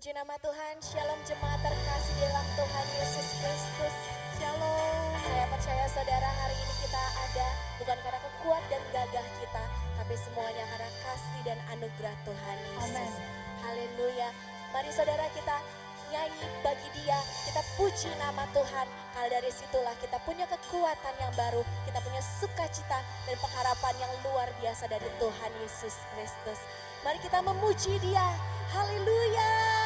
Puji nama Tuhan, Shalom jemaat terkasih di dalam Tuhan Yesus Kristus. Shalom. Saya percaya saudara hari ini kita ada bukan karena kekuat dan gagah kita, tapi semuanya karena kasih dan anugerah Tuhan Yesus. Haleluya. Mari saudara kita nyanyi bagi Dia, kita puji nama Tuhan. Karena dari situlah kita punya kekuatan yang baru, kita punya sukacita dan pengharapan yang luar biasa dari Tuhan Yesus Kristus. Mari kita memuji Dia. Haleluya.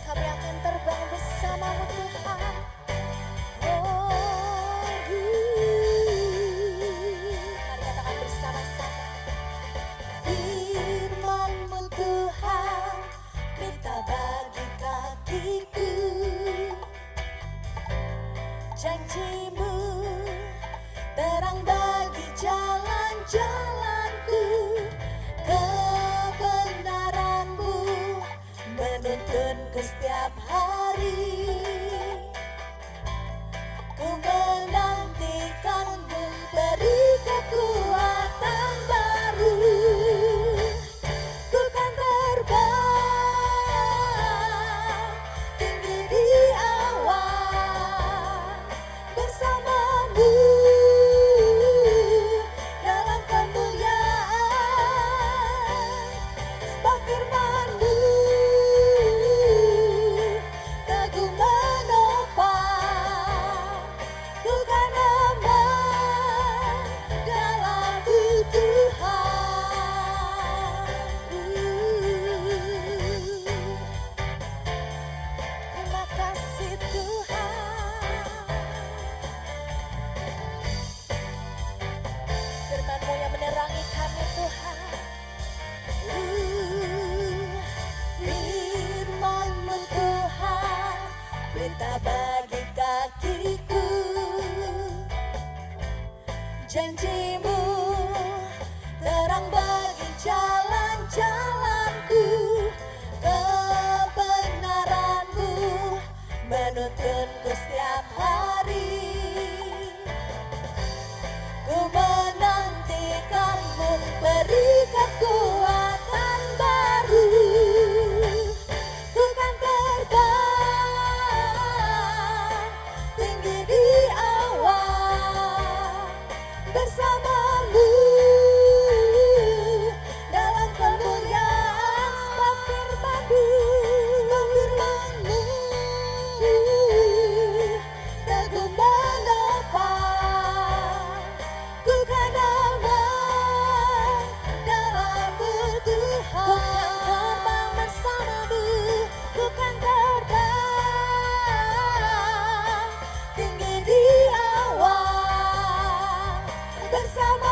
Kami akan terbang bersamamu Tuhan. Mari katakan bersama-sama. Firman-Mu Tuhan, minta bagi kakiku. Janji-Mu terang bagi jalan-jalanku. Kebenaran-Mu menuntunku setiap hari. Ku menantikan-Mu beri kekuatan baru. Ku kan terbang tinggi di awan bersama-Mu dalam kemuliaan. Sebab firman-Mu teguh menopang. Ku kan aman dalam Tuhan. Terima kasih Tuhan. Firman-Mu yang menerangi kami Tuhan. Firman-Mu Tuhan, berita bagi kakiku. Janji-Mu terang bagi jalan-jalanku. Kebenaran-Mu menuntunku setiap hari. Ku menantikan-Mu beri kekuatan baru. Ku kan terbang tinggi di awan bersama-Mu dalam kemuliaan. Sebab firman-Mu teguh menopang. Ku kan aman dalam Tuhan. Ku kan terbang bersama-Mu. Ku kan terbang tinggi di awan bersama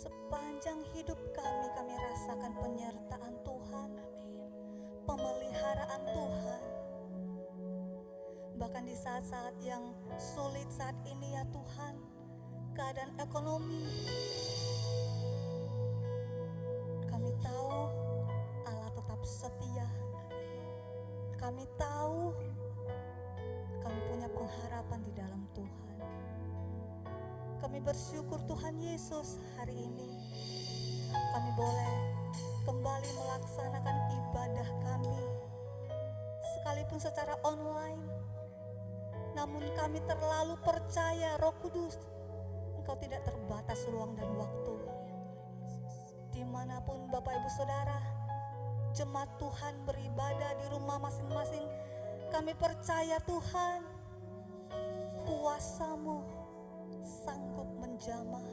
Sepanjang hidup kami rasakan penyertaan Tuhan, pemeliharaan Tuhan. Bahkan di saat-saat yang sulit saat ini ya Tuhan, keadaan ekonomi, kami tahu Allah tetap setia. Kami tahu kami punya pengharapan di dalam Tuhan. Kami bersyukur Tuhan Yesus, hari ini kami boleh kembali melaksanakan ibadah kami, sekalipun secara online. Namun kami terlalu percaya Roh Kudus, Engkau tidak terbatas ruang dan waktu. Dimanapun Bapak Ibu Saudara, jemaat Tuhan beribadah di rumah masing-masing, kami percaya Tuhan, kuasa-Mu sanggup menjamah,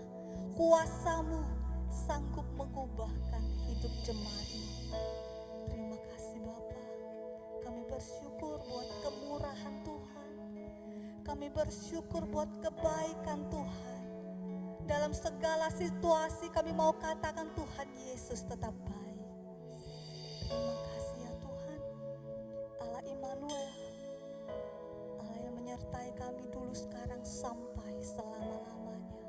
kuasa-Mu sanggup mengubahkan hidup jemaat-Mu. Terima kasih Bapa. Kami bersyukur buat kemurahan Tuhan. Kami bersyukur buat kebaikan Tuhan. Dalam segala situasi kami mau katakan Tuhan Yesus tetap baik. Terima kasih ya Tuhan, Allah Immanuel, Allah yang menyertai kami dulu, sekarang, sampai selama-lamanya.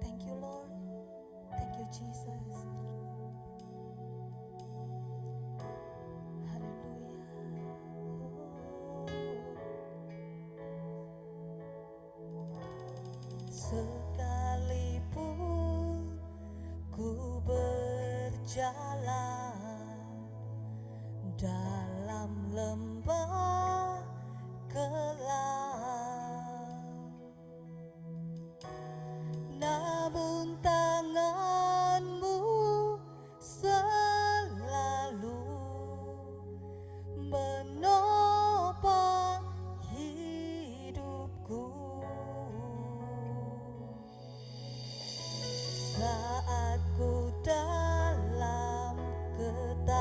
Thank you Lord, thank you Jesus. Haleluya. Sekalipun ku berjalan dalam lembah kelam, namun tangan-Mu selalu menopang hidupku. Saat ku dalam ketakutan,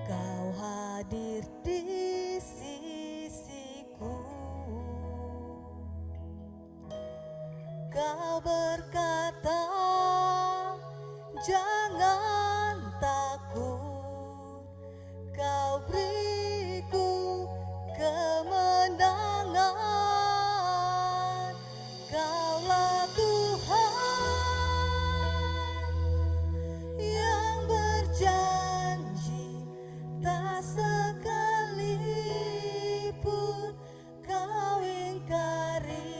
Kau hadir di sisiku. Kau berkata, jangan takut, Kau beriku kemenangan. Kaulah Tuhan yang berjanji, tak sekalipun Kau ingkari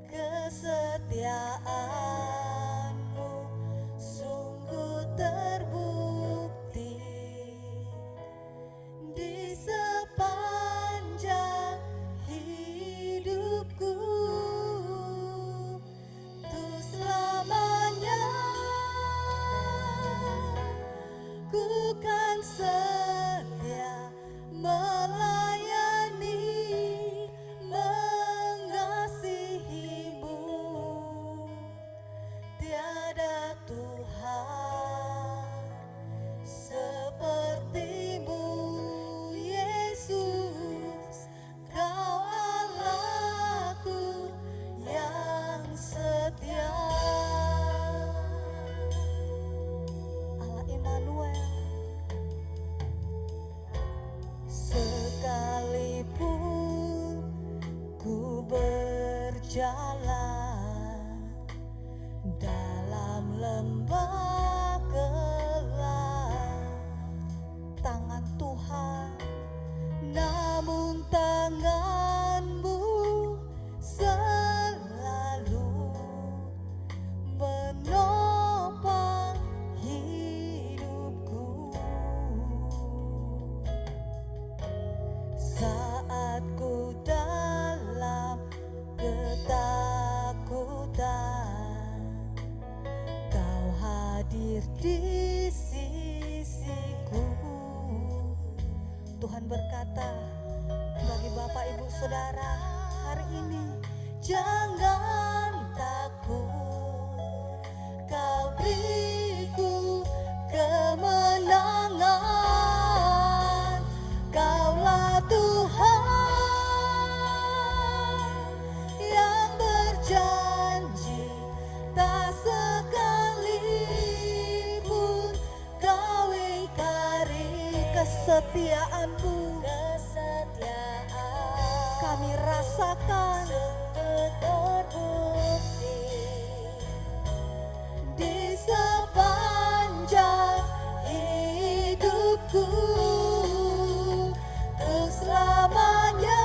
kesetiaan-Mu sungguh terbukti di sepanjang hidupku. Tuh selamanya ku kan setia melayani, mengasihi-Mu. Tiada Tuhan seperti-Mu, Yesus. Kau Allahku yang setia. Allah Immanuel, sekalipun ku berjalan dalam lembah gelap, tangan Tuhan, namun tangan-Mu selalu menopang hidupku. Saat ku dalam ketakutan, Kau hadir di sisiku. Tuhan berkata bagi Bapak Ibu Saudara hari ini, jangan takut, Kau beriku kemenangan. Kaulah Tuhan kesetiaan-Mu kami rasakan sungguh terbukti di sepanjang hidupku untuk selamanya.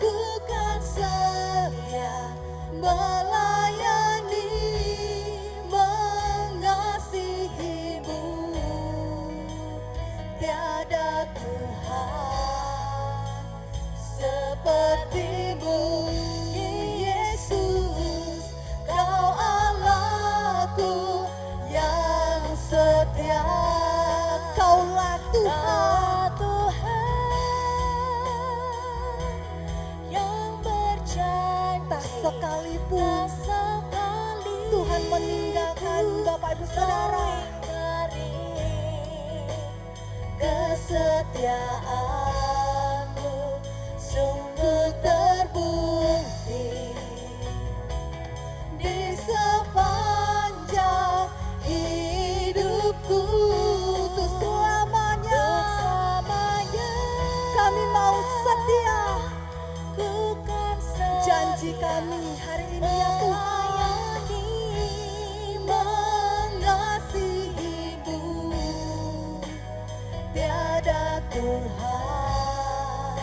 Ku kan setia melayani, mengasihi-Mu. Tiada Tuhan seperti-Mu, Yesus. Kau Allahku yang setia. Kaulah Tuhan, yang berjanji tak sekalipun Tuhan meninggalkan Bapak Ibu Saudara. Kesetiaan-Mu sungguh terbukti di sepanjang hidupku untuk selamanya. Kami mau setia, janji kami hari ini ya Tuhan, mengasihi-Mu. Tiada Tuhan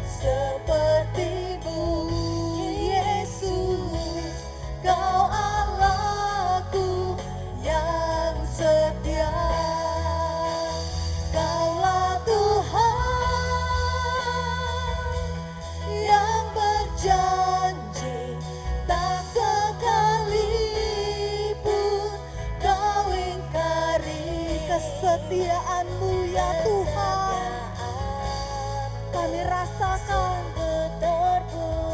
seperti-Mu, Yesus. Kau Allahku yang setia. Kaulah Tuhan yang berjanji, tak sekalipun Kau ingkari kesetiaan-Mu ya Tuhan. Kami rasakan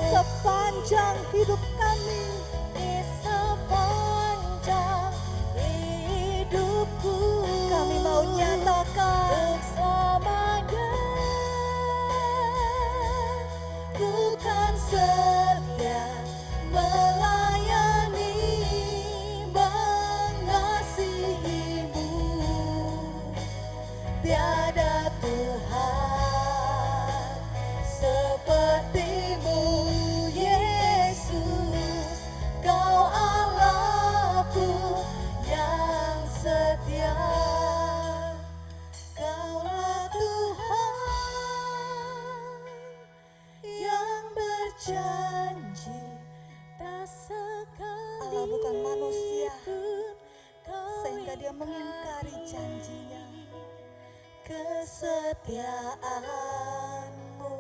sepanjang hidup kami, di sepanjang hidupku kami mau nyatakan untuk selamanya. ku kan setia melayani, mengasihi-Mu. Tiada Tuhan seperti-Mu, Yesus. Kau Allahku yang setia. Kaulah Tuhan yang berjanji, Tak sekali Allah bukan manusia Kau sehingga Dia mengingkari janjinya. Kesetiaan-Mu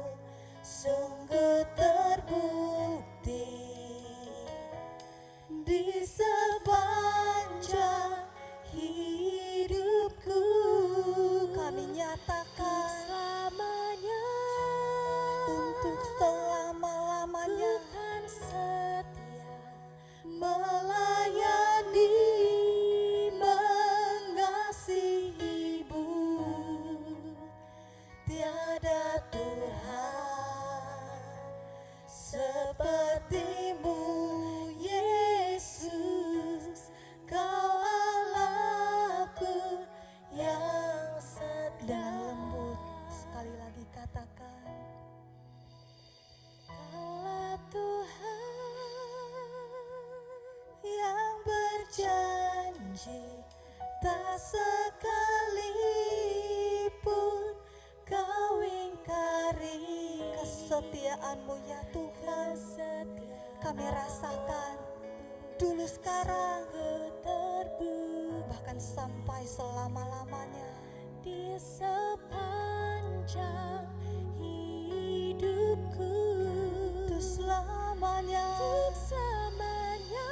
sungguh terbukti di sepanjang hidupku. Kami nyatakan selamanya untuk selama-lamanya kan setia melayani, mengasihi-Mu. Tiada Tuhan seperti-Mu, Yesus. Kau Allahku yang setia. Dan lembut sekali lagi katakan, Kaulah Tuhan yang berjanji, tak sekalipun Kau ingkari kesetiaan-Mu ya Tuhan. Kami rasakan dulu sekarang bahkan sampai selama-lamanya. di sepanjang hidupku Untuk selamanya untuk selamanya.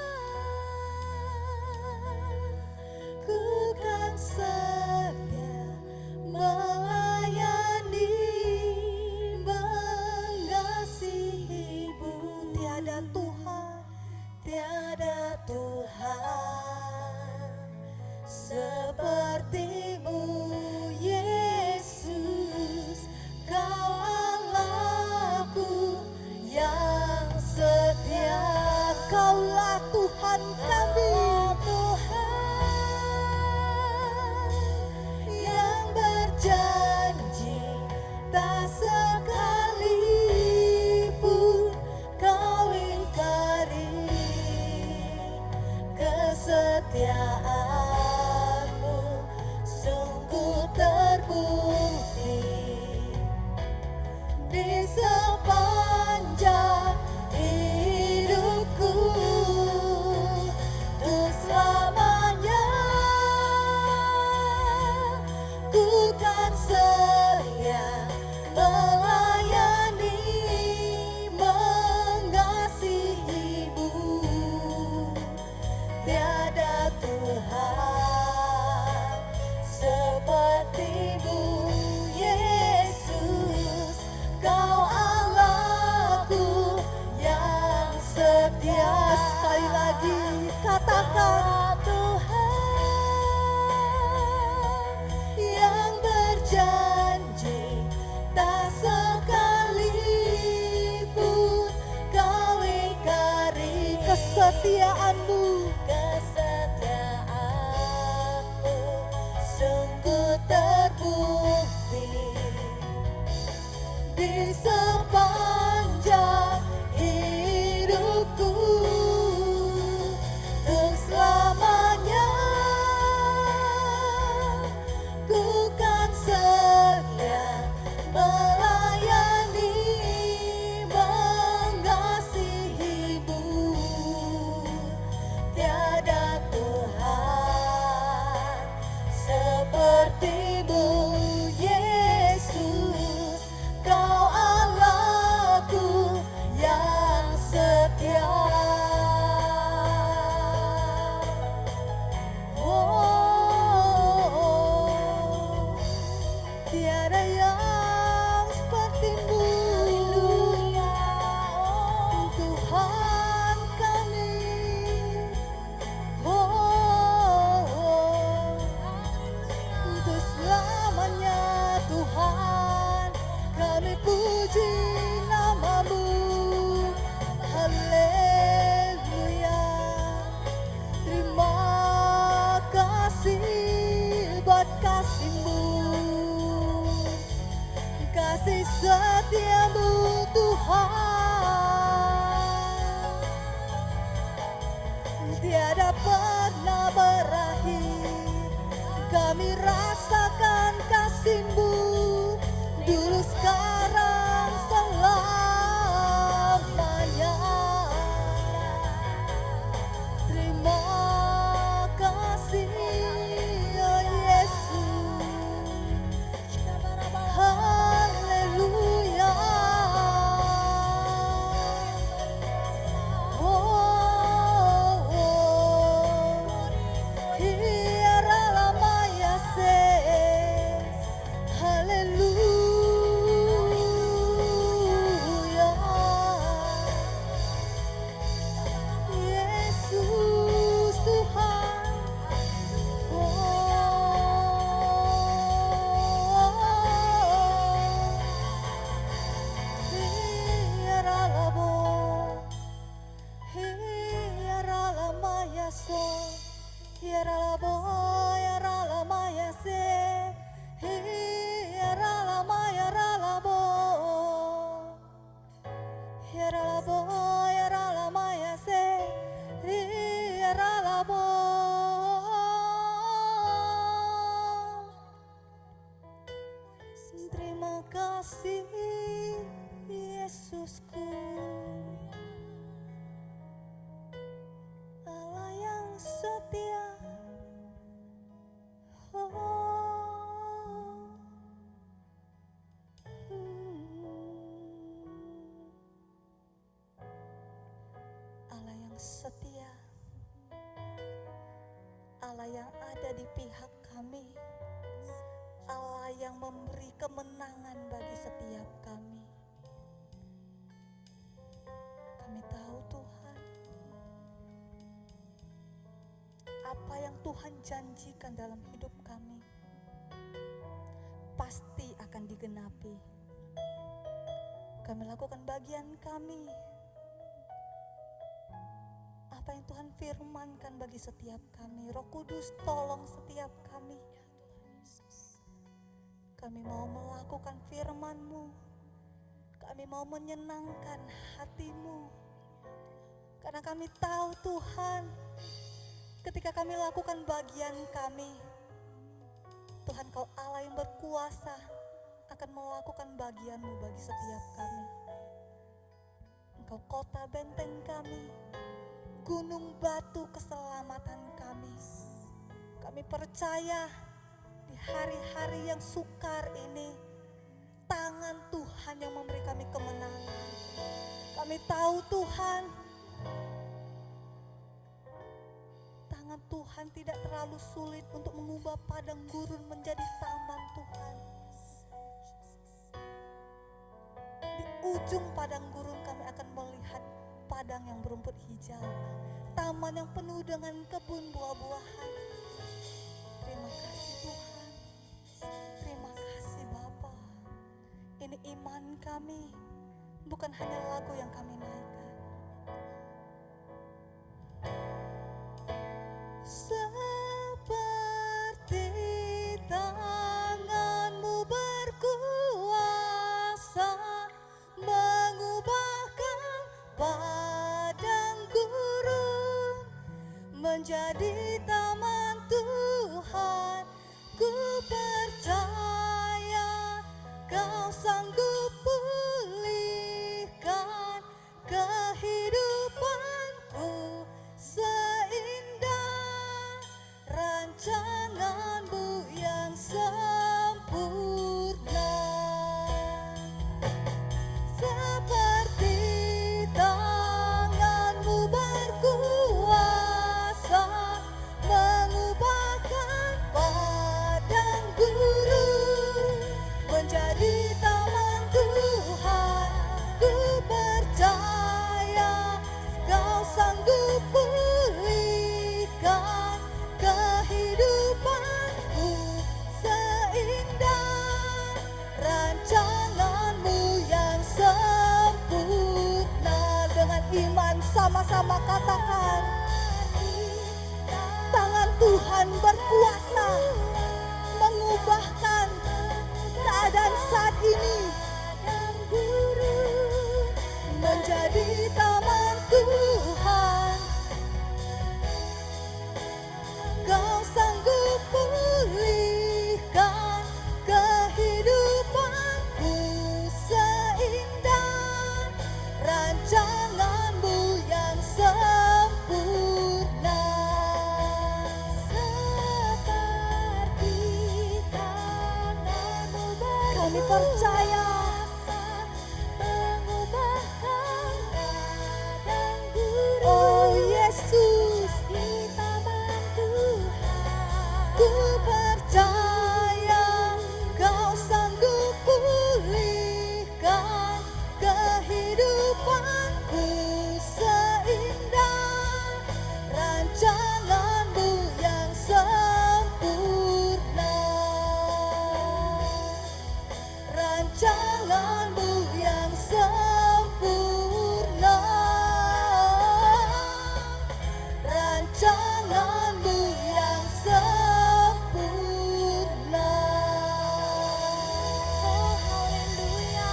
ku kan setia melayani, mengasihi-Mu. Tiada Tuhan, tiada Tuhan seperti-Mu, Yesus. Kau Allahku yang setia. Kaulah Tuhan kami, Tuhan di sepanjang hidupku, untuk selamanya ku kan setia melayani, mengasihimu. Tiada Tuhan sepertimu, Yesus, Kau Allahku yang setia. Oh, tiada yang sepertimu, Tuhan kami. Oh, untuk selamanya Tuhan kami puji nama-Mu. Haleluya. Terima kasih buat kasih-Mu, kasih setia-Mu Tuhan, tiada pernah berakhir. Kami rasakan kasih-Mu dulu, sekarang, selamanya. Terima kasih, oh Yesus. Haleluya. Oh, Hierolamaya says, haleluya. Yesus Tuhan. Hierolamaya so, Hierolamaya se, Hierolamaya ralabo, Hierolamaya se, Hierolamo. Terima kasih Yesusku, Allah yang setia. Oh, Allah yang setia, Allah yang ada di pihak kami, Allah yang memberi kemenangan bagi setiap kami. Kami tahu Tuhan, apa yang Tuhan janjikan dalam hidup kami pasti akan digenapi. Kami lakukan bagian kami, apa yang Tuhan firmankan bagi setiap kami. Roh Kudus tolong setiap kami. Kami mau melakukan firman-Mu, kami mau menyenangkan hati-Mu, karena kami tahu Tuhan, ketika kami lakukan bagian kami, Tuhan Kau Allah yang berkuasa akan melakukan bagian-Mu bagi setiap kami. Engkau kota benteng kami, gunung batu keselamatan kami. Kami percaya di hari-hari yang sukar ini, tangan Tuhan yang memberi kami kemenangan. Kami tahu Tuhan, tangan Tuhan tidak terlalu sulit untuk mengubah padang gurun menjadi taman Tuhan. Di ujung padang gurun kami akan melihat padang yang berumput hijau, taman yang penuh dengan kebun buah-buahan. Terima kasih Tuhan, terima kasih Bapa. Ini iman kami, bukan hanya lagu yang kami naikkan. Seperti tangan-Mu berkuasa, Sama-sama katakan, tangan Tuhan berkuasa mengubahkan keadaan saat ini menjadi taman Tuhan. Kau sanggup pulihkan kehidupanku seindah rancanganmu yang sempurna. Seperti tanganmu kami percaya mengubahkan padang gurun. Oh Yesus, di taman Tuhan. Ku percaya Kau sanggup pulihkan kehidupanku seindah rancanganmu yang sempurna. Rancanganmu yang sempurna. Rancanganmu yang sempurna. Oh haleluya.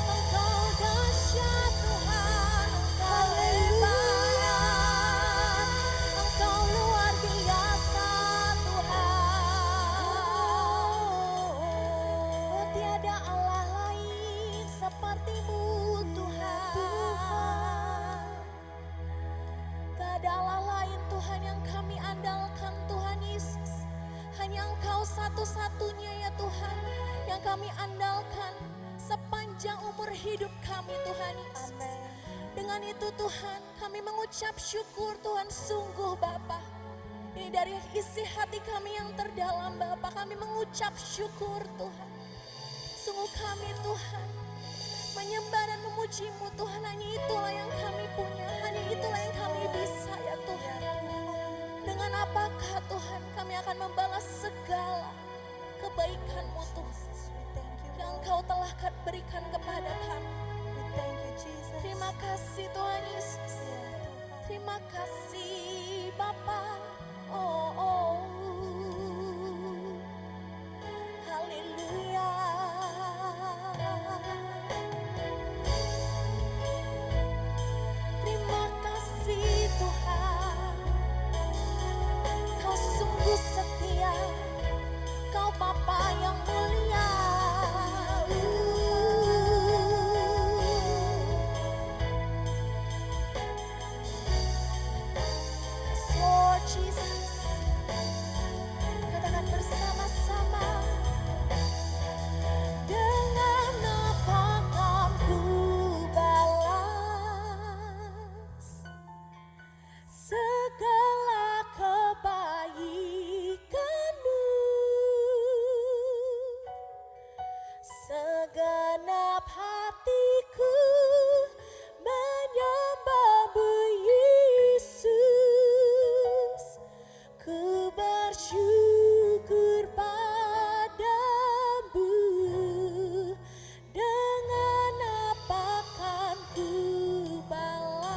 Engkau dahsyat Tuhan, Engkau hebat, Engkau luar biasa Tuhan. Oh tiada Allah lain seperti-Mu Tuhan. Gak ada Allah lain Tuhan yang kami andalkan Tuhan Yesus. Hanya Engkau satu-satunya ya Tuhan yang kami andalkan sepanjang umur hidup kami Tuhan Yesus. Dengan itu Tuhan kami mengucap syukur Tuhan, sungguh Bapa. Ini dari isi hati kami yang terdalam Bapa, kami mengucap syukur Tuhan. Sungguh kami Tuhan menyembah dan memuji-Mu Tuhan, hanya itulah yang kami punya, hanya itulah yang kami bisa ya Tuhan. Dengan apakah Tuhan kami akan membalas segala kebaikan-Mu Tuhan yang Engkau telah berikan kepada kami. Terima kasih Tuhan Yesus. Terima kasih Bapa. Oh, oh. Haleluya. Terima kasih Tuhan. Kau sungguh setia. Kau Bapa yang mulia. Lord Jesus. Katakan bersama-sama. Dengan apa akan ku balas segala kebaikan-Mu, segenap hatiku menyembah-Mu Yesus. Ku bersyukur padamu. Dengan apa kan ku balas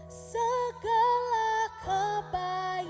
segala kebaikan-Mu,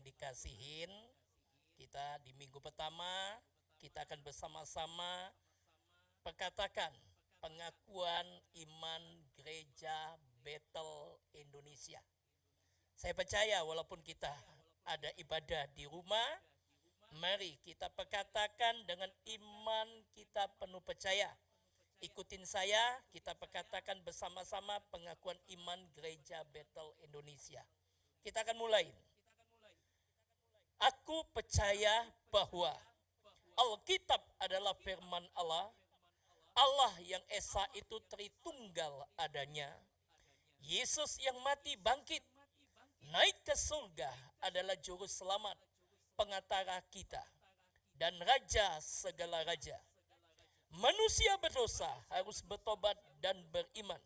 dikasihin, kita di minggu pertama kita akan bersama-sama perkatakan pengakuan iman Gereja Bethel Indonesia. Saya percaya walaupun kita ada ibadah di rumah, mari kita perkatakan dengan iman kita penuh percaya. Ikutin saya, kita perkatakan bersama-sama pengakuan iman Gereja Bethel Indonesia. Kita akan mulai. Aku percaya bahwa Alkitab adalah firman Allah, Allah yang esa itu tritunggal adanya, Yesus yang mati bangkit, naik ke surga adalah juru selamat, pengatara kita, dan raja segala raja. Manusia berdosa harus bertobat dan beriman,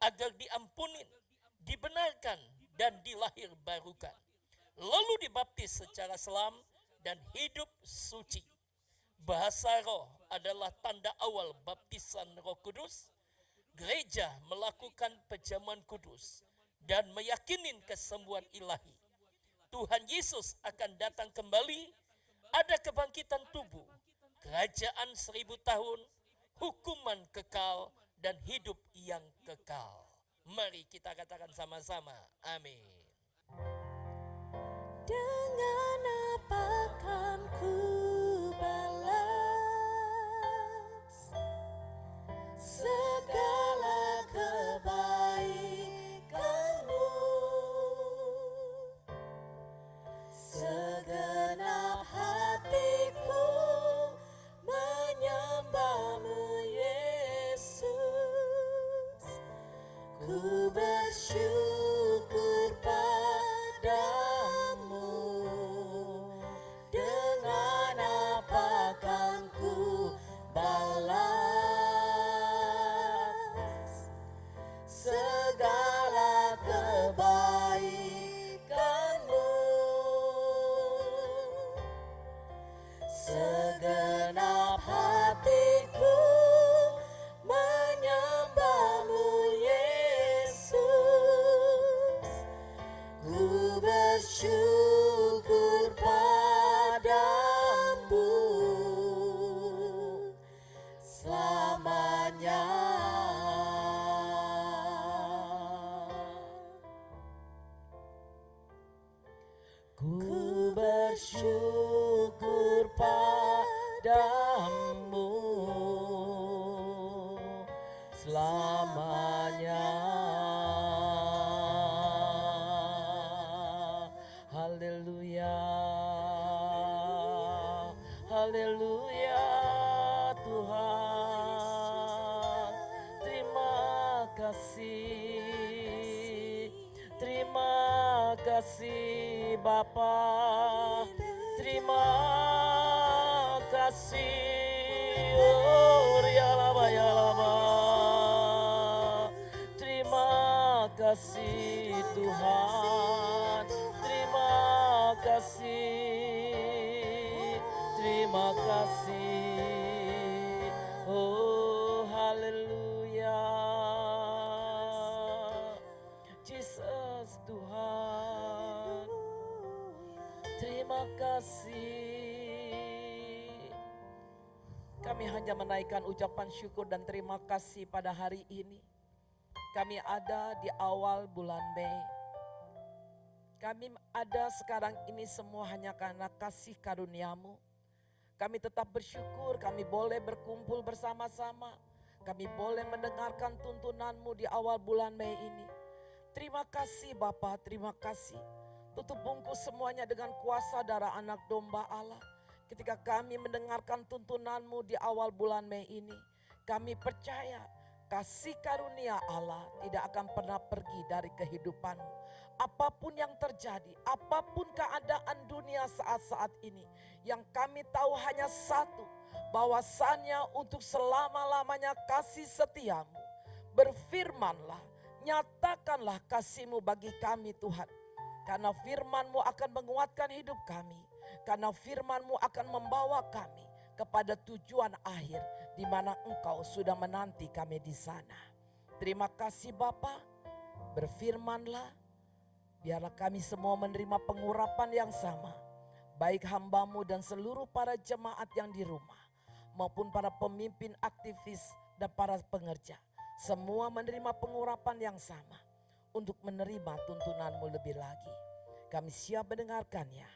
agar diampunin, dibenarkan, dan dilahir barukan. Lalu dibaptis secara selam dan hidup suci. Bahasa roh adalah tanda awal baptisan Roh Kudus. Gereja melakukan perjamuan kudus dan meyakinin kesembuhan ilahi. Tuhan Yesus akan datang kembali, ada kebangkitan tubuh, kerajaan 1000 tahun, hukuman kekal, dan hidup yang kekal. Mari kita katakan sama-sama, amin. Dengan apa kan ku balas segala kebaikanmu, segenap hatiku menyembahmu Yesus, ku bersyukur padamu. Dengan apa kan ku balas segala kebaikanmu, segenap hatiku menyembahmu Yesus, ku bersyukur padamu selamanya. Ku bersyukur padamu selamanya. Haleluya, haleluya Tuhan. Terima kasih, terima kasih Bapa, terima kasih. Oh, rialaba, yalaba. Terima kasih Tuhan, terima kasih, terima kasih. Oh, haleluya. Jesus Tuhan, terima kasih. Kami hanya menaikkan ucapan syukur dan terima kasih pada hari ini. Kami ada di awal bulan Mei. Kami ada sekarang ini semua hanya karena kasih karunia-Mu. Kami tetap bersyukur, kami boleh berkumpul bersama-sama. Kami boleh mendengarkan tuntunan-Mu di awal bulan Mei ini. Terima kasih Bapa, terima kasih. Tutup bungkus semuanya dengan kuasa darah anak domba Allah. Ketika kami mendengarkan tuntunan-Mu di awal bulan Mei ini, kami percaya kasih karunia Allah tidak akan pernah pergi dari kehidupan-Mu. Apapun yang terjadi, apapun keadaan dunia saat-saat ini, yang kami tahu hanya satu, bahwasannya untuk selama-lamanya kasih setia-Mu. Berfirmanlah, nyatakanlah kasih-Mu bagi kami Tuhan. Karena firman-Mu akan menguatkan hidup kami. Karena firman-Mu akan membawa kami kepada tujuan akhir di mana Engkau sudah menanti kami di sana. Terima kasih Bapa, berfirmanlah, Biarlah kami semua menerima pengurapan yang sama, baik hamba-Mu dan seluruh para jemaat yang di rumah, maupun para pemimpin aktivis dan para pengerja. Semua menerima pengurapan yang sama untuk menerima tuntunan-Mu lebih lagi. Kami siap mendengarkannya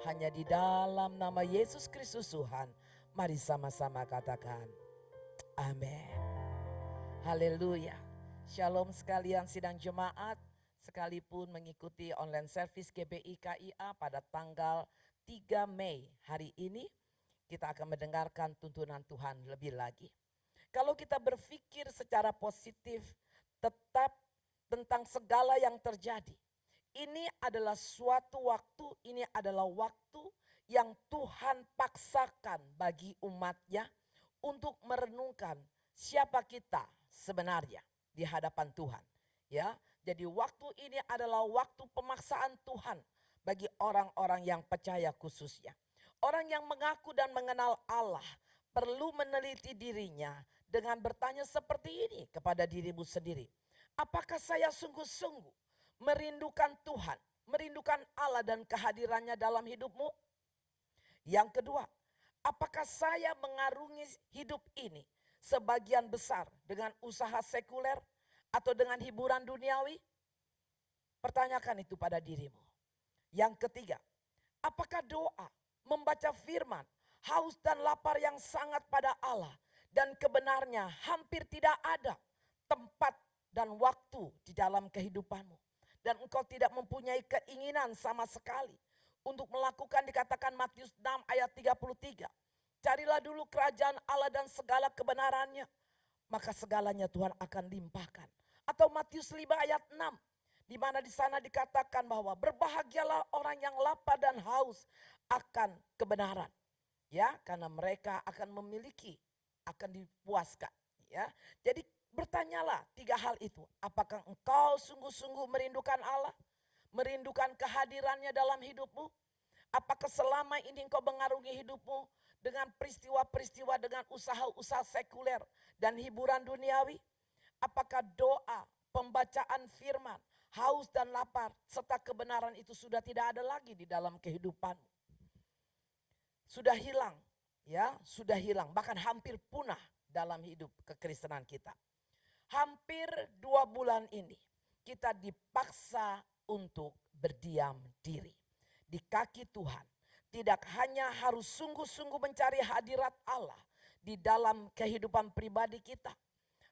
hanya di dalam nama Yesus Kristus Tuhan. Mari sama-sama katakan amin. Haleluya. Shalom sekalian sidang jemaat, sekalipun mengikuti online service GBI KIA pada tanggal 3 Mei hari ini, kita akan mendengarkan tuntunan Tuhan lebih lagi. Kalau kita berpikir secara positif tetap tentang segala yang terjadi, ini adalah suatu waktu, ini adalah waktu yang Tuhan paksakan bagi umatnya untuk merenungkan siapa kita sebenarnya di hadapan Tuhan. Ya, jadi waktu ini adalah waktu pemaksaan Tuhan bagi orang-orang yang percaya khususnya. Orang yang mengaku dan mengenal Allah perlu meneliti dirinya dengan bertanya seperti ini kepada dirimu sendiri. Apakah saya sungguh-sungguh merindukan Tuhan, merindukan Allah dan kehadirannya dalam hidupmu? Yang kedua, apakah saya mengarungi hidup ini sebagian besar dengan usaha sekuler atau dengan hiburan duniawi? Pertanyakan itu pada dirimu. Yang ketiga, apakah doa, membaca firman, haus dan lapar yang sangat pada Allah dan kebenarnya hampir tidak ada tempat dan waktu di dalam kehidupanmu, dan engkau tidak mempunyai keinginan sama sekali untuk melakukan, dikatakan Matius 6 ayat 33, carilah dulu kerajaan Allah dan segala kebenarannya, maka segalanya Tuhan akan limpahkan. Atau Matius 5 ayat 6, di mana di sana dikatakan bahwa berbahagialah orang yang lapar dan haus akan kebenaran, ya, karena mereka akan memiliki, akan dipuaskan, ya. Jadi bertanyalah tiga hal itu. Apakah engkau sungguh-sungguh merindukan Allah, merindukan kehadirannya dalam hidupmu? Apakah selama ini engkau mengarungi hidupmu dengan peristiwa-peristiwa, dengan usaha-usaha sekuler dan hiburan duniawi? Apakah doa, pembacaan firman, haus dan lapar serta kebenaran itu sudah tidak ada lagi di dalam kehidupanmu? Sudah hilang, ya, sudah hilang, bahkan hampir punah dalam hidup kekristenan kita. Hampir 2 bulan ini kita dipaksa untuk berdiam diri di kaki Tuhan. Tidak hanya harus sungguh-sungguh mencari hadirat Allah di dalam kehidupan pribadi kita,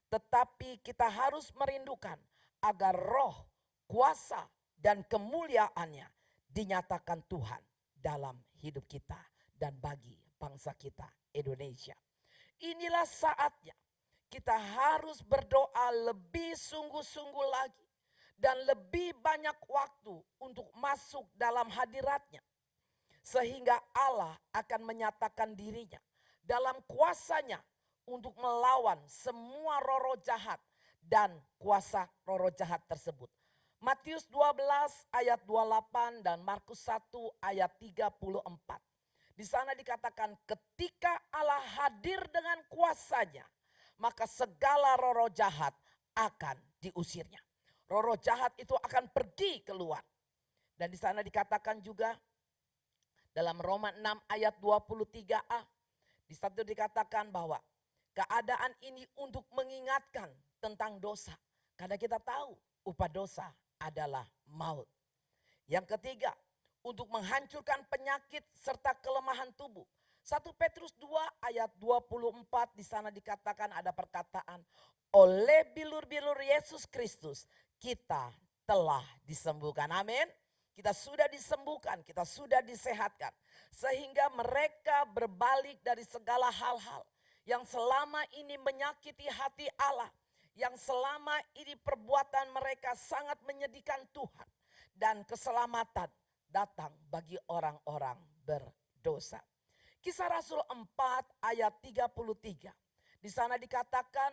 tetapi kita harus merindukan agar roh, kuasa, dan kemuliaannya dinyatakan Tuhan dalam hidup kita dan bagi bangsa kita Indonesia. Inilah saatnya kita harus berdoa lebih sungguh-sungguh lagi dan lebih banyak waktu untuk masuk dalam hadiratnya, sehingga Allah akan menyatakan dirinya dalam kuasanya untuk melawan semua roh-roh jahat dan kuasa roh-roh jahat tersebut. Matius 12 ayat 28 dan Markus 1 ayat 34. Di sana dikatakan ketika Allah hadir dengan kuasanya, maka segala roh-roh jahat akan diusirnya. Roh-roh jahat itu akan pergi keluar. Dan di sana dikatakan juga dalam Roma 6 ayat 23a, di situ dikatakan bahwa keadaan ini untuk mengingatkan tentang dosa. Karena kita tahu upah dosa adalah maut. Yang ketiga, untuk menghancurkan penyakit serta kelemahan tubuh. 1 Petrus 2 ayat 24 di sana dikatakan ada perkataan, oleh bilur-bilur Yesus Kristus kita telah disembuhkan. Amin. Kita sudah disembuhkan, kita sudah disehatkan. Sehingga mereka berbalik dari segala hal-hal yang selama ini menyakiti hati Allah. Yang selama ini perbuatan mereka sangat menyedihkan Tuhan. Dan keselamatan datang bagi orang-orang berdosa. Kisah Rasul 4 ayat 33. Di sana dikatakan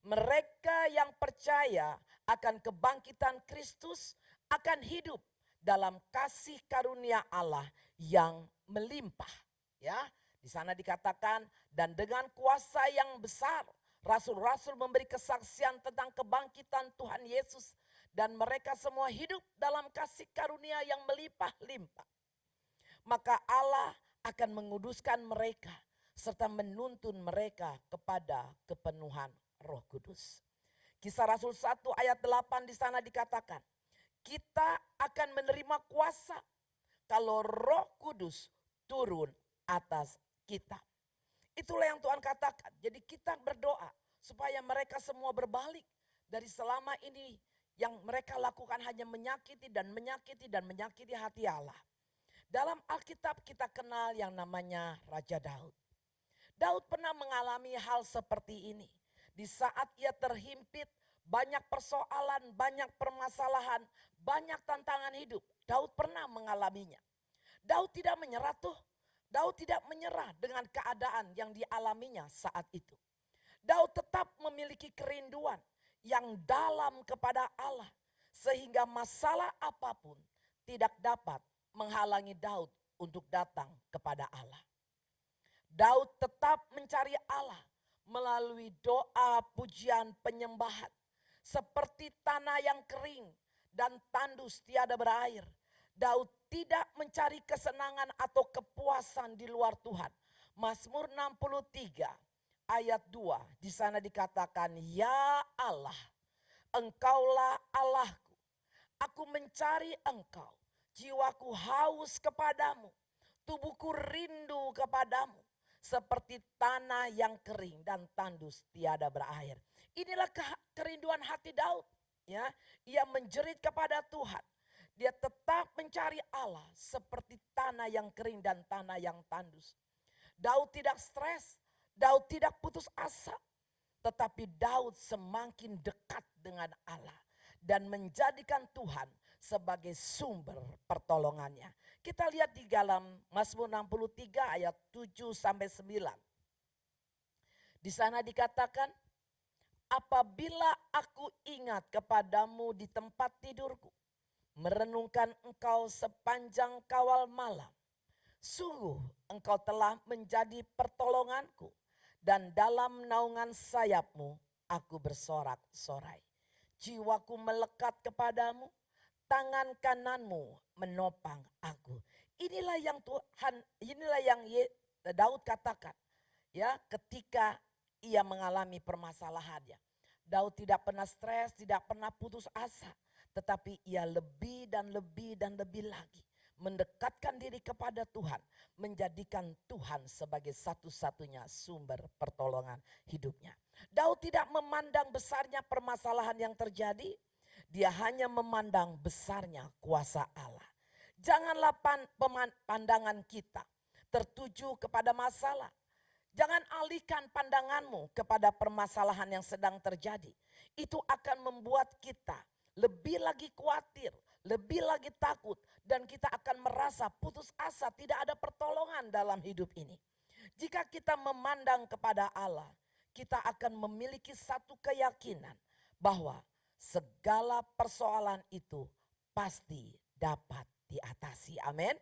mereka yang percaya akan kebangkitan Kristus akan hidup dalam kasih karunia Allah yang melimpah. Ya, di sana dikatakan dan dengan kuasa yang besar rasul-rasul memberi kesaksian tentang kebangkitan Tuhan Yesus dan mereka semua hidup dalam kasih karunia yang melimpah-limpah. Maka Allah akan menguduskan mereka serta menuntun mereka kepada kepenuhan Roh Kudus. Kisah Rasul 1 ayat 8 di sana dikatakan, kita akan menerima kuasa kalau Roh Kudus turun atas kita. Itulah yang Tuhan katakan. Jadi kita berdoa supaya mereka semua berbalik dari selama ini yang mereka lakukan hanya menyakiti dan menyakiti hati Allah. Dalam Alkitab kita kenal yang namanya Raja Daud. Daud pernah mengalami hal seperti ini. Di saat ia terhimpit, banyak persoalan, banyak permasalahan, banyak tantangan hidup. Daud pernah mengalaminya. Daud tidak menyerah tuh. Daud tidak menyerah dengan keadaan yang dialaminya saat itu. Daud tetap memiliki kerinduan yang dalam kepada Allah. Sehingga masalah apapun tidak dapat menghalangi Daud untuk datang kepada Allah. Daud tetap mencari Allah melalui doa, pujian, penyembahan. Seperti tanah yang kering dan tandus tiada berair. Daud tidak mencari kesenangan atau kepuasan di luar Tuhan. Mazmur 63 ayat 2 di sana dikatakan, ya Allah, Engkaulah Allahku. Aku mencari Engkau. Jiwaku haus kepadamu. Tubuhku rindu kepadamu. Seperti tanah yang kering dan tandus tiada berair. Inilah kerinduan hati Daud. Ya, ia menjerit kepada Tuhan. Dia tetap mencari Allah seperti tanah yang kering dan tanah yang tandus. Daud tidak stres, Daud tidak putus asa. Tetapi Daud semakin dekat dengan Allah dan menjadikan Tuhan sebagai sumber pertolongannya. Kita lihat di dalam Mazmur 63 ayat 7 sampai 9. Di sana dikatakan, apabila aku ingat kepadamu di tempat tidurku, merenungkan engkau sepanjang kawal malam, sungguh engkau telah menjadi pertolonganku, dan dalam naungan sayapmu aku bersorak-sorai. Jiwaku melekat kepadamu, tangan kananmu menopang aku. Inilah yang Daud katakan, ya, ketika ia mengalami permasalahannya. Daud tidak pernah stres, tidak pernah putus asa, tetapi ia lebih dan lebih lagi mendekatkan diri kepada Tuhan, menjadikan Tuhan sebagai satu-satunya sumber pertolongan hidupnya. Daud tidak memandang besarnya permasalahan yang terjadi, dia hanya memandang besarnya kuasa Allah. Janganlah pandangan kita tertuju kepada masalah. Jangan alihkan pandanganmu kepada permasalahan yang sedang terjadi. Itu akan membuat kita lebih lagi khawatir, lebih lagi takut, dan kita akan merasa putus asa, tidak ada pertolongan dalam hidup ini. Jika kita memandang kepada Allah, kita akan memiliki satu keyakinan bahwa segala persoalan itu pasti dapat diatasi. Amin.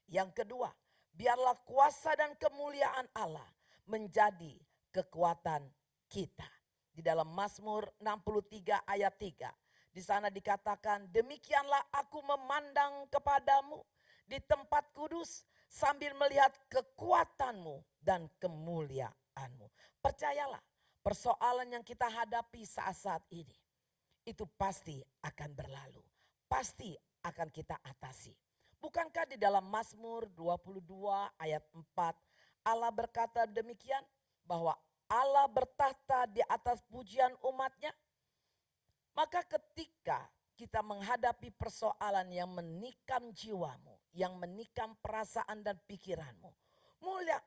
Yang kedua, biarlah kuasa dan kemuliaan Allah menjadi kekuatan kita. Di dalam Mazmur 63 ayat 3. Di sana dikatakan, demikianlah aku memandang kepadamu di tempat kudus sambil melihat kekuatanmu dan kemuliaanmu. Percayalah, persoalan yang kita hadapi saat-saat ini, itu pasti akan berlalu. Pasti akan kita atasi. Bukankah di dalam Mazmur 22 ayat 4, Allah berkata demikian, bahwa Allah bertahta di atas pujian umatnya? Maka ketika kita menghadapi persoalan yang menikam jiwamu, yang menikam perasaan dan pikiranmu,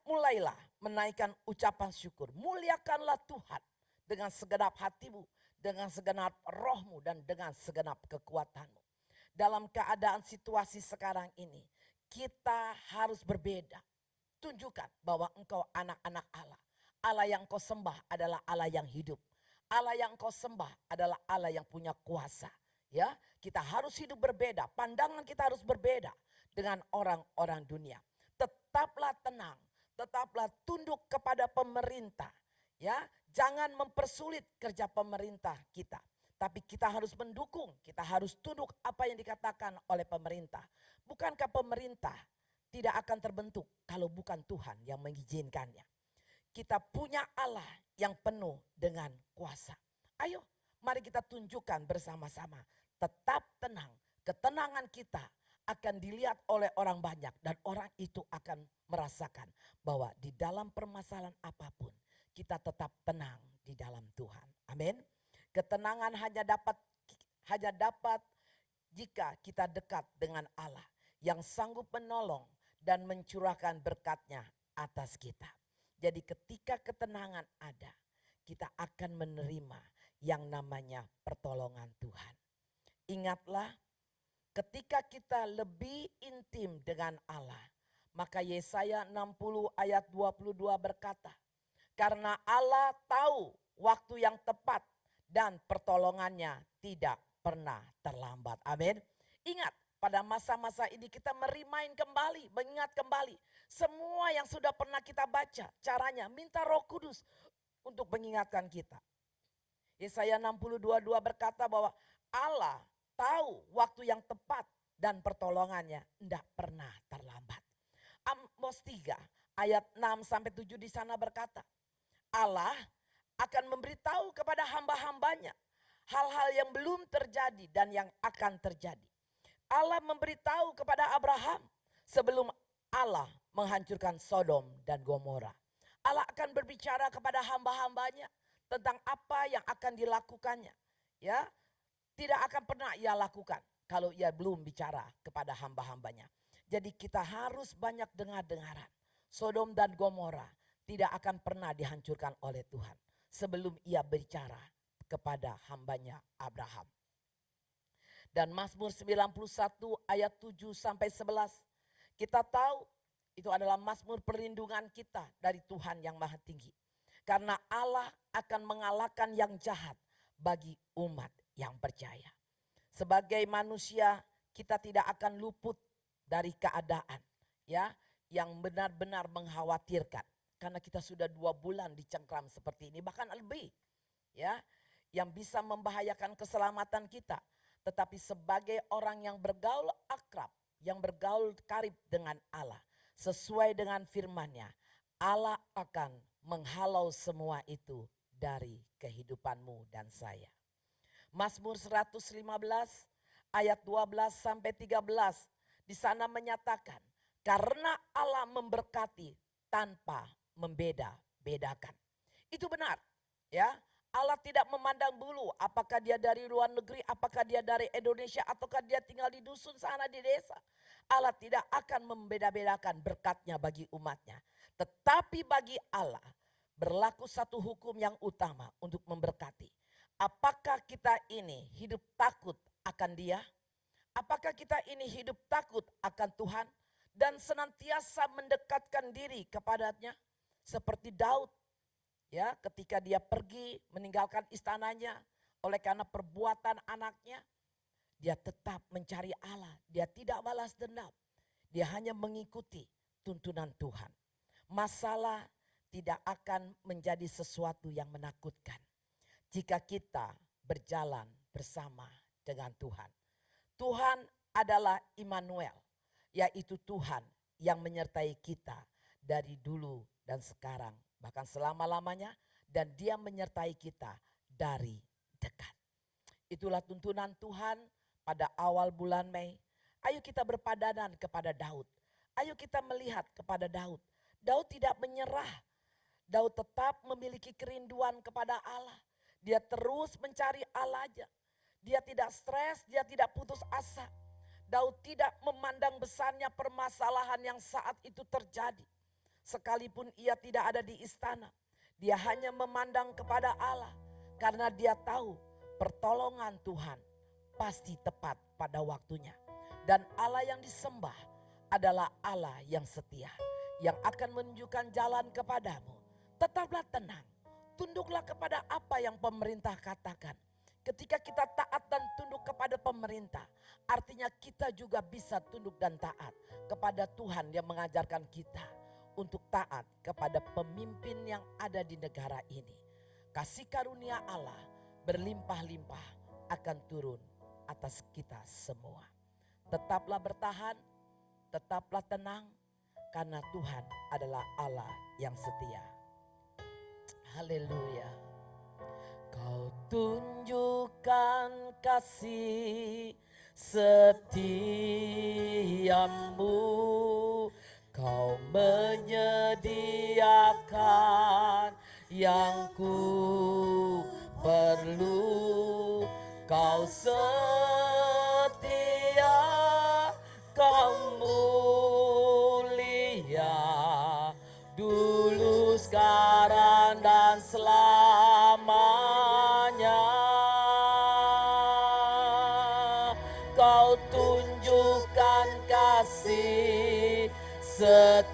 mulailah menaikkan ucapan syukur. Muliakanlah Tuhan dengan segenap hatimu, dengan segenap rohmu, dan dengan segenap kekuatanmu. Dalam keadaan situasi sekarang ini, kita harus berbeda. Tunjukkan bahwa engkau anak-anak Allah. Allah yang kau sembah adalah Allah yang hidup. Allah yang kau sembah adalah Allah yang punya kuasa. Ya, kita harus hidup berbeda, pandangan kita harus berbeda dengan orang-orang dunia. Tetaplah tenang, tetaplah tunduk kepada pemerintah. Ya, jangan mempersulit kerja pemerintah kita. Tapi kita harus mendukung, kita harus tunduk apa yang dikatakan oleh pemerintah. Bukankah pemerintah tidak akan terbentuk kalau bukan Tuhan yang mengizinkannya? Kita punya Allah yang penuh dengan kuasa. Ayo, mari kita tunjukkan bersama-sama. Tetap tenang, ketenangan kita akan dilihat oleh orang banyak. Dan orang itu akan merasakan bahwa di dalam permasalahan apapun, kita tetap tenang di dalam Tuhan. Amin. Ketenangan hanya dapat jika kita dekat dengan Allah yang sanggup menolong dan mencurahkan berkat-Nya atas kita. Jadi ketika ketenangan ada, kita akan menerima yang namanya pertolongan Tuhan. Ingatlah, ketika kita lebih intim dengan Allah, maka Yesaya 60 ayat 22 berkata, karena Allah tahu waktu yang tepat dan pertolongannya tidak pernah terlambat. Amin. Ingat, pada masa-masa ini kita mengingat kembali semua yang sudah pernah kita baca. Caranya minta Roh Kudus untuk mengingatkan kita. Yesaya 62:2 berkata bahwa Allah tahu waktu yang tepat dan pertolongannya tidak pernah terlambat. Amos 3 ayat 6-7 di sana berkata, Allah akan memberitahu kepada hamba-hambanya hal-hal yang belum terjadi dan yang akan terjadi. Allah memberitahu kepada Abraham sebelum Allah menghancurkan Sodom dan Gomora. Allah akan berbicara kepada hamba-hambanya tentang apa yang akan dilakukannya. Ya, tidak akan pernah ia lakukan kalau ia belum bicara kepada hamba-hambanya. Jadi kita harus banyak dengar-dengaran. Sodom dan Gomora tidak akan pernah dihancurkan oleh Tuhan sebelum ia bicara kepada hambanya Abraham. Dan Mazmur 91 ayat 7-11. Kita tahu itu adalah Mazmur perlindungan kita dari Tuhan yang Maha Tinggi. Karena Allah akan mengalahkan yang jahat bagi umat yang percaya. Sebagai manusia kita tidak akan luput dari keadaan ya yang benar-benar mengkhawatirkan. Karena kita sudah 2 bulan dicengkram seperti ini, bahkan lebih ya, yang bisa membahayakan keselamatan kita. Tetapi sebagai orang yang bergaul akrab, yang bergaul karib dengan Allah, sesuai dengan firman-Nya, Allah akan menghalau semua itu dari kehidupanmu dan saya. Mazmur 115 ayat 12-13 di sana menyatakan, karena Allah memberkati tanpa membeda-bedakan. Itu benar ya. Allah tidak memandang bulu apakah dia dari luar negeri, apakah dia dari Indonesia, ataukah dia tinggal di dusun sana di desa. Allah tidak akan membeda-bedakan berkat-Nya bagi umatnya. Tetapi bagi Allah berlaku satu hukum yang utama untuk memberkati. Apakah kita ini hidup takut akan Dia? Apakah kita ini hidup takut akan Tuhan? Dan senantiasa mendekatkan diri kepadanya seperti Daud. Ya, ketika dia pergi meninggalkan istananya oleh karena perbuatan anaknya, dia tetap mencari Allah. Dia tidak balas dendam. Dia hanya mengikuti tuntunan Tuhan. Masalah tidak akan menjadi sesuatu yang menakutkan jika kita berjalan bersama dengan Tuhan. Tuhan adalah Immanuel, yaitu Tuhan yang menyertai kita dari dulu dan sekarang, bahkan selama-lamanya, dan Dia menyertai kita dari dekat. Itulah tuntunan Tuhan pada awal bulan Mei. Ayo kita berpadanan kepada Daud. Ayo kita melihat kepada Daud. Daud tidak menyerah. Daud tetap memiliki kerinduan kepada Allah. Dia terus mencari Allah aja. Dia tidak stres, dia tidak putus asa. Daud tidak memandang besarnya permasalahan yang saat itu terjadi. Sekalipun ia tidak ada di istana, dia hanya memandang kepada Allah karena dia tahu pertolongan Tuhan pasti tepat pada waktunya. Dan Allah yang disembah adalah Allah yang setia, yang akan menunjukkan jalan kepadamu. Tetaplah tenang, tunduklah kepada apa yang pemerintah katakan. Ketika kita taat dan tunduk kepada pemerintah, artinya kita juga bisa tunduk dan taat kepada Tuhan yang mengajarkan kita untuk taat kepada pemimpin yang ada di negara ini. Kasih karunia Allah berlimpah-limpah akan turun atas kita semua. Tetaplah bertahan, tetaplah tenang, karena Tuhan adalah Allah yang setia. Haleluya. Kau tunjukkan kasih setiamu, kau menyediakan yang ku perlu. Kau setia, kau mulia, dulu, sekarang, dan selamanya. Kau tunjukkan kasih setiamu,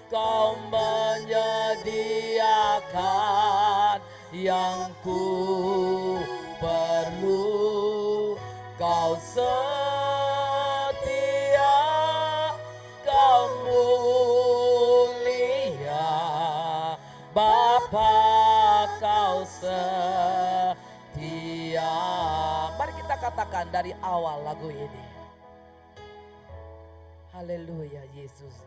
kau menyediakan yang ku perlu. Kau setia, kau mulia, Bapa, kau setia. Mari kita katakan dari awal lagu ini. Haleluya Yesus.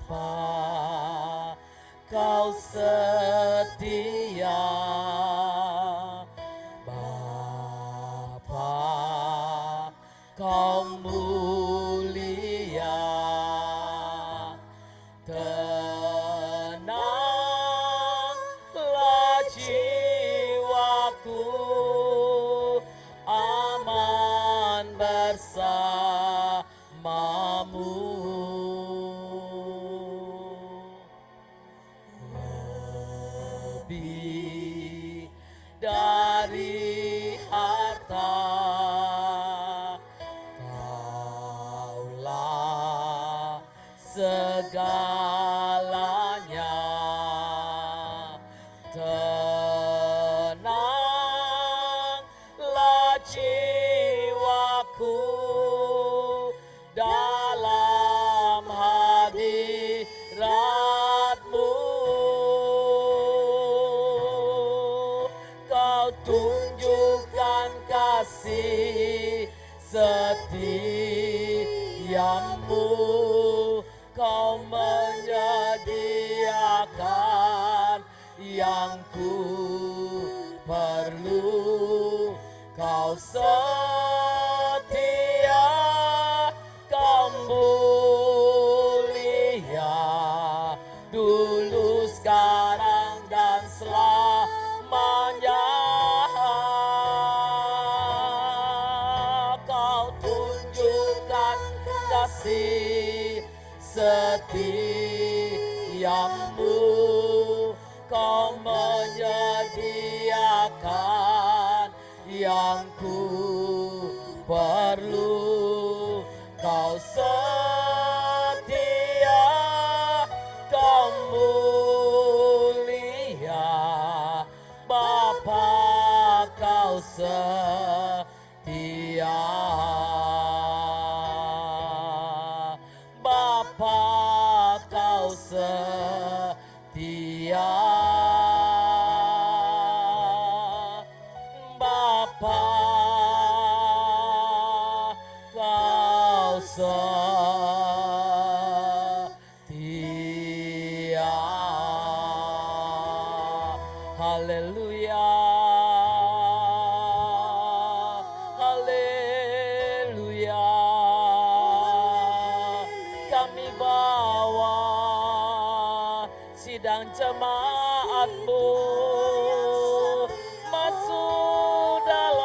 Bapa, kau setia. Bapa, kau mulia. Tenanglah jiwaku, aman bersamamu. Lebih dari harta, Kaulah segalanya. Tenanglah jiwaku dalam hadirat-Mu. Kau tunjukkan kasih setiamu, kau menyediakan yang ku perlu. Kau setia, kau mulia, dulu, sekarang, dan selamanya. Kau tunjukkan kasih setiamu, kau menyediakan yang ku perlu. Kau setia, kau mulia, Bapa, kau setia. Bapa, kau setia. Bapa, kau setia. Haleluya. Haleluya. Kami bawa sidang jemaat-Mu masuk dalam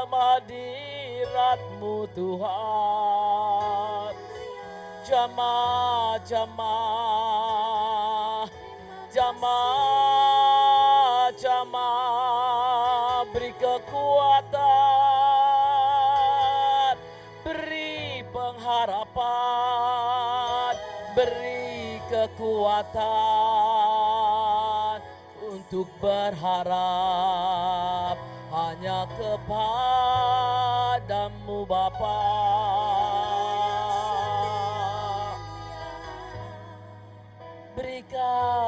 hadirat-Mu Tuhan. Jamaah-jamaah, jamaah-jamaah, beri kekuatan, beri pengharapan, beri kekuatan untuk berharap hanya kepadamu Bapa.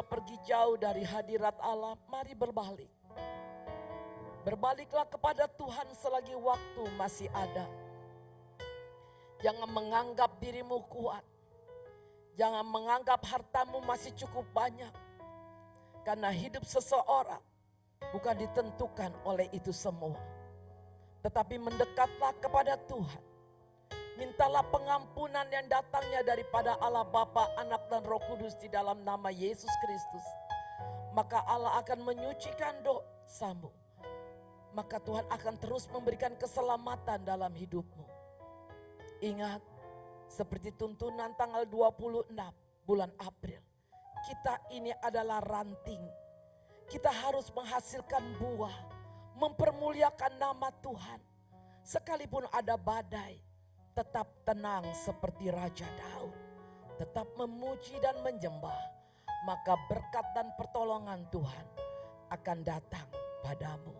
sudah pergi jauh dari hadirat Allah, mari berbalik. Berbaliklah kepada Tuhan selagi waktu masih ada. Jangan menganggap dirimu kuat. Jangan menganggap hartamu masih cukup banyak. Karena hidup seseorang bukan ditentukan oleh itu semua. Tetapi mendekatlah kepada Tuhan. Mintalah pengampunan yang datangnya daripada Allah Bapa, Anak dan Roh Kudus di dalam nama Yesus Kristus. Maka Allah akan menyucikan dosamu. Maka Tuhan akan terus memberikan keselamatan dalam hidupmu. Ingat, seperti tuntunan tanggal 26 bulan April. Kita ini adalah ranting. Kita harus menghasilkan buah. Mempermuliakan nama Tuhan. Sekalipun ada badai, tetap tenang seperti Raja Daud. Tetap memuji dan menyembah. Maka berkat dan pertolongan Tuhan akan datang padamu.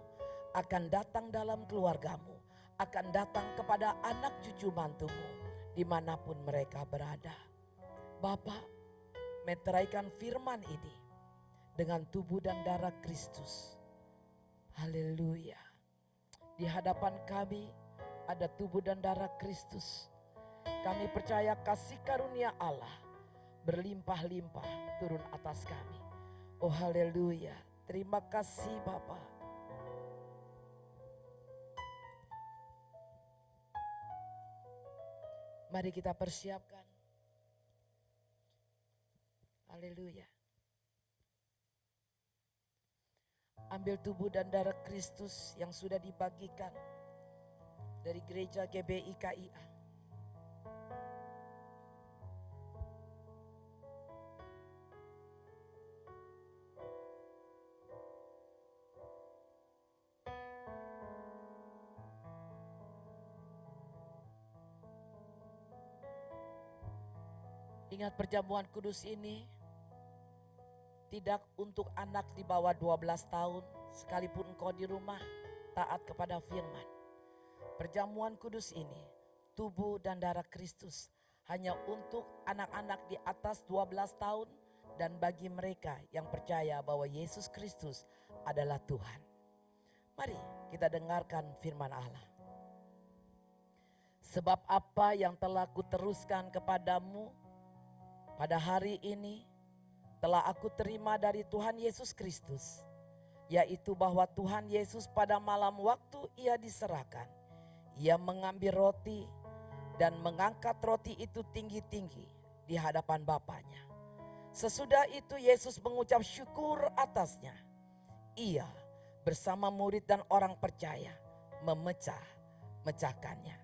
Akan datang dalam keluargamu. Akan datang kepada anak cucu mantumu. Dimanapun mereka berada. Bapa, meteraikan firman ini dengan tubuh dan darah Kristus. Haleluya. Di hadapan kami ada tubuh dan darah Kristus. Kami percaya kasih karunia Allah berlimpah-limpah turun atas kami. Oh haleluya. Terima kasih Bapa. Mari kita persiapkan. Haleluya. Ambil tubuh dan darah Kristus yang sudah dibagikan dari gereja GBI KIA. Ingat perjamuan kudus ini tidak untuk anak di bawah 12 tahun sekalipun engkau di rumah taat kepada firman. Perjamuan kudus ini tubuh dan darah Kristus hanya untuk anak-anak di atas 12 tahun dan bagi mereka yang percaya bahwa Yesus Kristus adalah Tuhan. Mari kita dengarkan firman Allah. Sebab apa yang telah kuteruskan kepadamu pada hari ini telah aku terima dari Tuhan Yesus Kristus, yaitu bahwa Tuhan Yesus pada malam waktu ia diserahkan, ia mengambil roti dan mengangkat roti itu tinggi-tinggi di hadapan Bapanya. Sesudah itu Yesus mengucap syukur atasnya. Ia bersama murid dan orang percaya memecahkannya.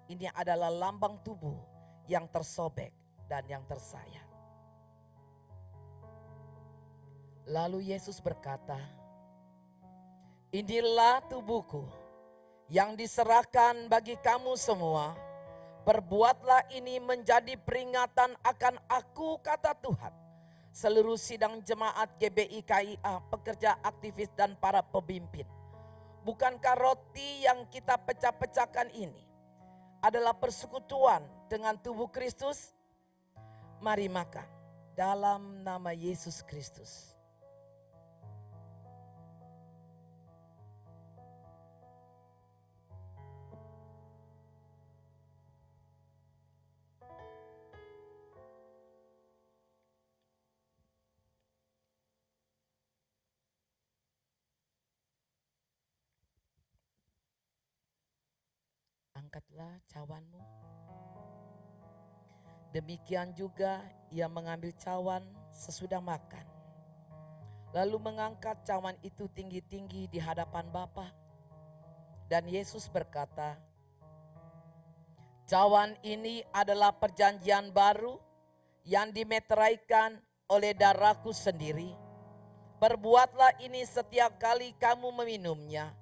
Ini adalah lambang tubuh yang tersobek dan yang tersayat. Lalu Yesus berkata, inilah tubuhku yang diserahkan bagi kamu semua. Perbuatlah ini menjadi peringatan akan aku, kata Tuhan. Seluruh sidang jemaat GBI KIA, pekerja aktivis dan para pemimpin Bukankah roti yang kita pecah-pecahkan ini adalah persekutuan dengan tubuh Kristus? Mari makan dalam nama Yesus Kristus. Angkatlah cawanmu. Demikian juga ia mengambil cawan sesudah makan. Lalu mengangkat cawan itu tinggi-tinggi di hadapan Bapa. Dan Yesus berkata, cawan ini adalah perjanjian baru yang dimeteraikan oleh darahku sendiri. Perbuatlah ini setiap kali kamu meminumnya,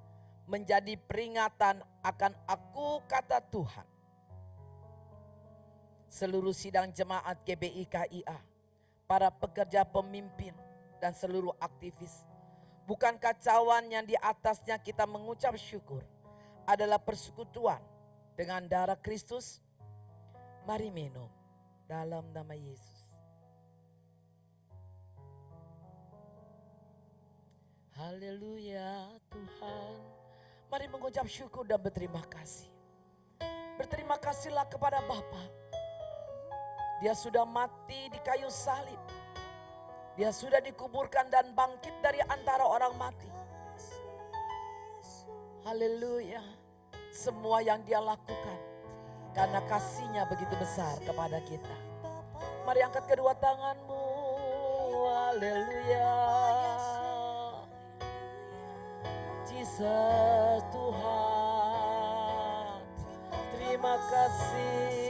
menjadi peringatan akan aku, kata Tuhan. Seluruh sidang jemaat GBI KIA, para pekerja pemimpin dan seluruh aktivis, bukankah cawan yang di atasnya kita mengucap syukur adalah persekutuan dengan darah Kristus? Mari minum dalam nama Yesus. Haleluya Tuhan. Mari mengucap syukur dan berterima kasih. Berterima kasihlah kepada Bapa. Dia sudah mati di kayu salib. Dia sudah dikuburkan dan bangkit dari antara orang mati. Haleluya. Semua yang dia lakukan karena kasihnya begitu besar kepada kita. Mari angkat kedua tanganmu. Haleluya. Jesus Tuhan, terima kasih.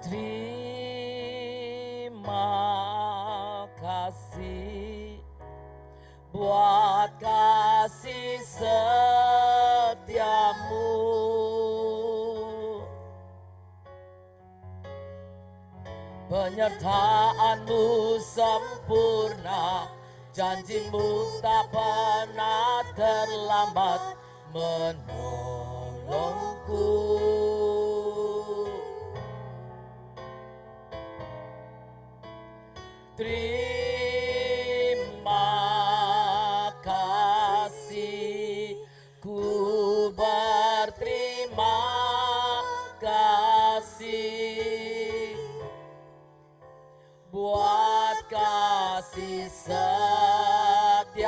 Terima kasih buat kasih setiamu. Penyertaanmu sempurna, janjimu tak pernah terlambat menolongku. Terima kasih, ku berterima kasih buat kasih setiamu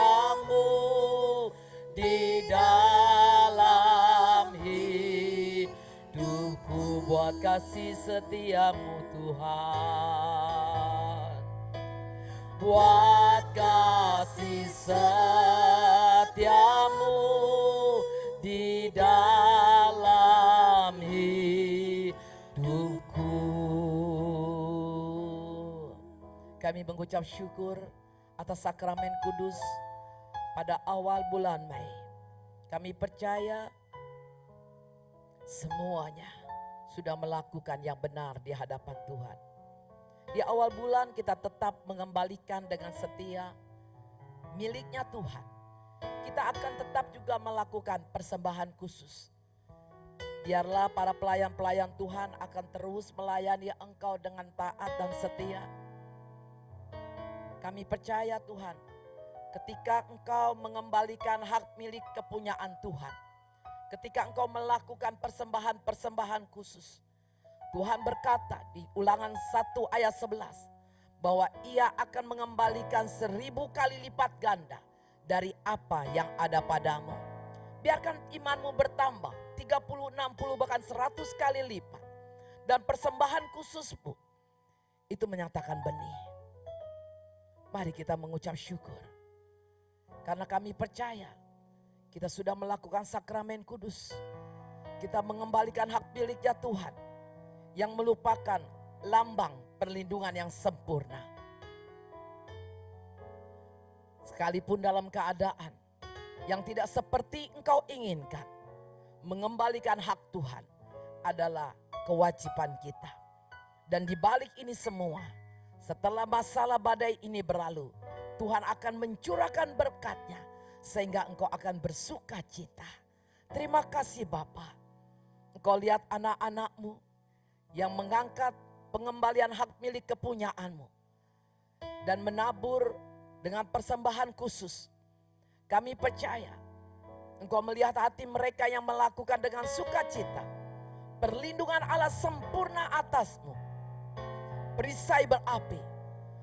di dalam hidupku, buat kasih setiamu Tuhan, buat kasih setiamu di dalam hidupku. Kami mengucap syukur atas sakramen kudus pada awal bulan Mei. Kami percaya semuanya sudah melakukan yang benar di hadapan Tuhan. Di awal bulan kita tetap mengembalikan dengan setia miliknya Tuhan. Kita akan tetap juga melakukan persembahan khusus. Biarlah para pelayan-pelayan Tuhan akan terus melayani Engkau dengan taat dan setia. Kami percaya Tuhan, ketika Engkau mengembalikan hak milik kepunyaan Tuhan, ketika Engkau melakukan persembahan-persembahan khusus, Tuhan berkata di Ulangan 1 ayat 11 bahwa Ia akan mengembalikan 1000 kali lipat ganda dari apa yang ada padamu. Biarkan imanmu bertambah 30, 60 bahkan 100 kali lipat. Dan persembahan khususmu itu menyatakan benih. Mari kita mengucap syukur. Karena kami percaya kita sudah melakukan sakramen kudus. Kita mengembalikan hak miliknya Tuhan yang melupakan lambang perlindungan yang sempurna. Sekalipun dalam keadaan yang tidak seperti Engkau inginkan, mengembalikan hak Tuhan adalah kewajiban kita. Dan di balik ini semua, setelah masalah badai ini berlalu, Tuhan akan mencurahkan berkat-Nya sehingga engkau akan bersuka cita. Terima kasih Bapa. Engkau lihat anak-anak-Mu yang mengangkat pengembalian hak milik kepunyaan-Mu dan menabur dengan persembahan khusus. Kami percaya Engkau melihat hati mereka yang melakukan dengan sukacita. Perlindungan Allah sempurna atas-Mu. Perisai berapi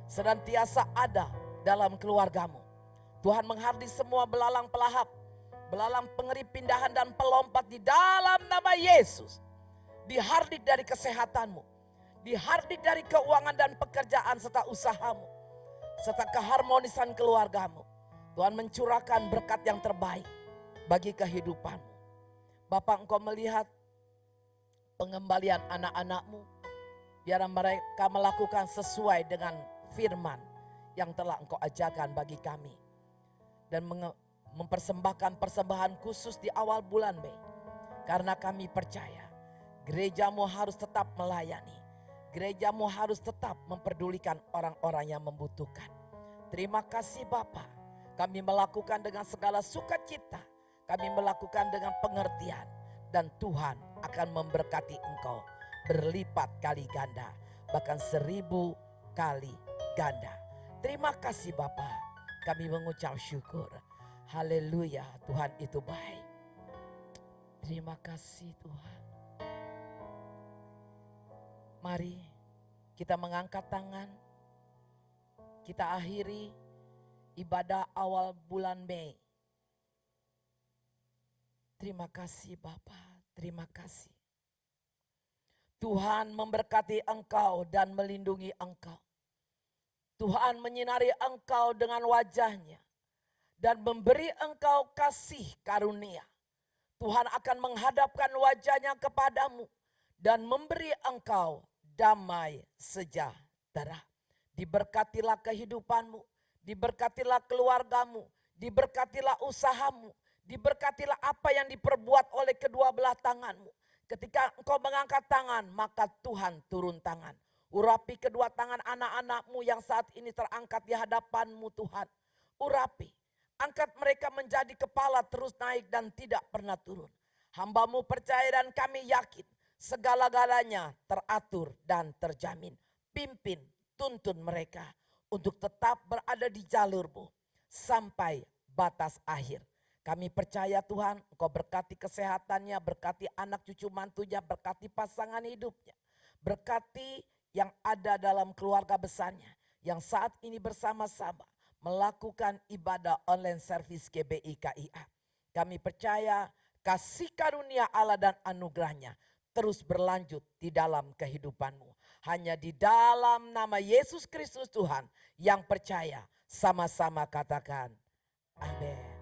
senantiasa ada dalam keluarga-Mu. Tuhan menghardik semua belalang pelahap, belalang pengeri pindahan dan pelompat di dalam nama Yesus. Dihardik dari kesehatan-Mu, dihardik dari keuangan dan pekerjaan serta usaha-Mu, serta keharmonisan keluarga-Mu. Tuhan mencurahkan berkat yang terbaik bagi kehidupan-Mu. Bapa, Engkau melihat pengembalian anak-anak-Mu, biar mereka melakukan sesuai dengan firman yang telah Engkau ajarkan bagi kami. Dan mempersembahkan persembahan khusus di awal bulan Mei. Karena kami percaya gereja-Mu harus tetap melayani. Gereja-Mu harus tetap memperdulikan orang-orang yang membutuhkan. Terima kasih Bapa. Kami melakukan dengan segala sukacita. Kami melakukan dengan pengertian. Dan Tuhan akan memberkati engkau berlipat kali ganda. Bahkan 1000 kali ganda. Terima kasih Bapa. Kami mengucap syukur. Haleluya, Tuhan itu baik. Terima kasih Tuhan. Mari kita mengangkat tangan. Kita akhiri ibadah awal bulan Mei. Terima kasih Bapa, terima kasih. Tuhan memberkati engkau dan melindungi engkau. Tuhan menyinari engkau dengan wajah-Nya dan memberi engkau kasih karunia. Tuhan akan menghadapkan wajah-Nya kepadamu dan memberi engkau damai sejahtera. Diberkatilah kehidupanmu, diberkatilah keluargamu, diberkatilah usahamu, diberkatilah apa yang diperbuat oleh kedua belah tanganmu. Ketika engkau mengangkat tangan, maka Tuhan turun tangan. Urapi kedua tangan anak-anakmu yang saat ini terangkat di hadapanmu Tuhan. Urapi, angkat mereka menjadi kepala terus naik dan tidak pernah turun. Hamba-Mu percaya dan kami yakin segala-galanya teratur dan terjamin. Pimpin, tuntun mereka untuk tetap berada di jalur-Mu sampai batas akhir. Kami percaya Tuhan, Engkau berkati kesehatannya, berkati anak cucu mantunya, berkati pasangan hidupnya. Berkati yang ada dalam keluarga besarnya, yang saat ini bersama-sama melakukan ibadah online service GBI KIA. Kami percaya kasih karunia Allah dan anugerahnya terus berlanjut di dalam kehidupanmu. Hanya di dalam nama Yesus Kristus Tuhan yang percaya, sama-sama katakan amin.